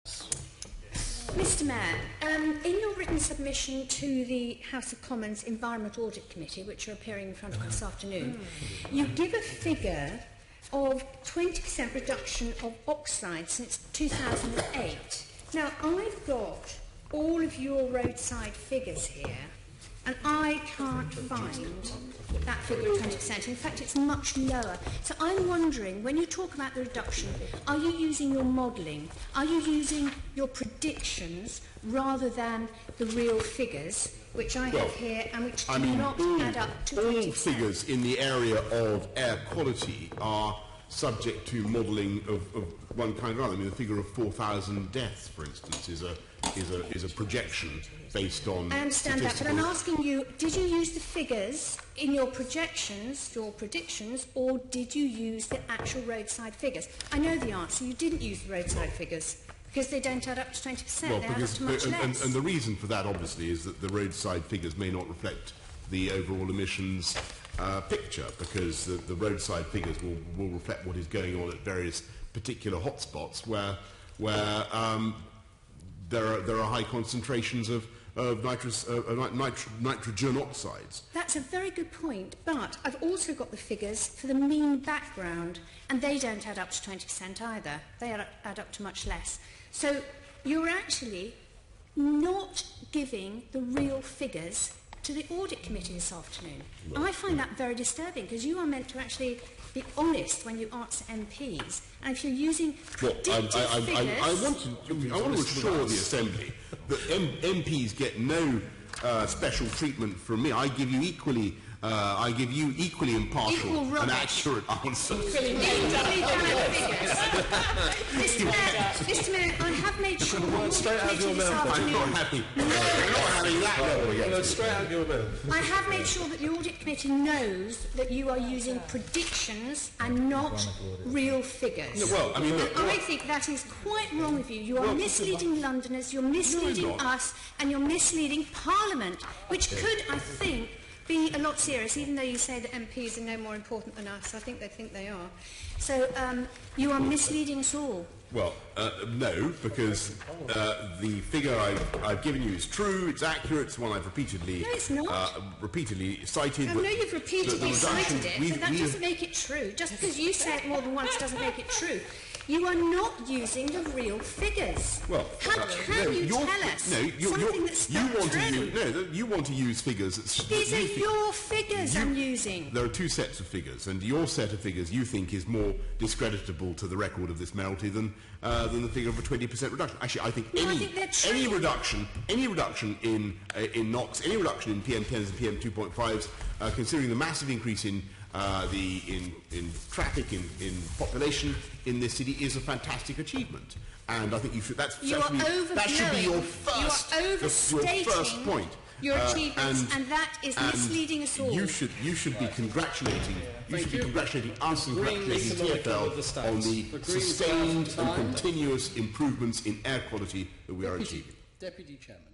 Mr Mayor, in your written submission to the House of Commons Environmental Audit Committee, which you're appearing in front of this afternoon, you give a figure of 20% reduction of oxides since 2008. Now, I've got all of your roadside figures here, and I can't find that figure of 20%. In fact, it's much lower. So I'm wondering, when you talk about the reduction, are you using your modelling? Are you using your predictions rather than the real figures, which I have here and which do not add up to 20%? All figures in the area of air quality are subject to modelling of one kind or other. I mean, the figure of 4,000 deaths, for instance, is a projection based on. I understand that, but I'm asking you: did you use the figures in your projections, your predictions, or did you use the actual roadside figures? I know the answer: you didn't use the roadside figures because they don't add up to 20%. They add up to much less. And the reason for that, obviously, is that the roadside figures may not reflect the overall emissions picture, because the roadside figures will reflect what is going on at various particular hotspots where there are high concentrations of nitrogen oxides. That's a very good point, but I've also got the figures for the mean background, and they don't add up to 20% either. They add up to much less. So you're actually not giving the real figures to the Audit Committee this afternoon. Well, I find that very disturbing, because you are meant to actually be honest when you answer MPs, and if you're using predictive figures... I want to assure the Assembly that MPs get no special treatment from me. I give you equally impartial and accurate answers. Mr Mayor, I have made sure I have made sure that the Audit Committee knows that you are using predictions and not real figures. No, well, I mean, look, I think that is quite wrong of you. You are misleading Londoners, you're misleading us, and you're misleading Parliament, which could, I think, be a lot serious, even though you say that MPs are no more important than us. I think they are. So you are misleading us all. Well, no, because the figure I've given you is true, it's accurate, it's one I've repeatedly... No, it's not. Repeatedly cited. I know you've repeatedly cited it, but that doesn't make it true. Just because you say it more than once doesn't make it true. You are not using the real figures. Well, how can you tell us something that's not true? You want to use figures. These are your figures I'm using. There are two sets of figures, and your set of figures you think is more discreditable to the record of this Mayoralty than the figure of a 20% reduction. Actually, I think any reduction in NOx, any reduction in PM10s and PM2.5s, considering the massive increase in traffic, in population in this city, is a fantastic achievement, and I think you should. That should be your first. You are overstating your first point. Your achievements, and that is misleading us all. You should be congratulating. You should be congratulating us and congratulating TfL on the sustained and continuous improvements in air quality that we are achieving. Deputy Chairman.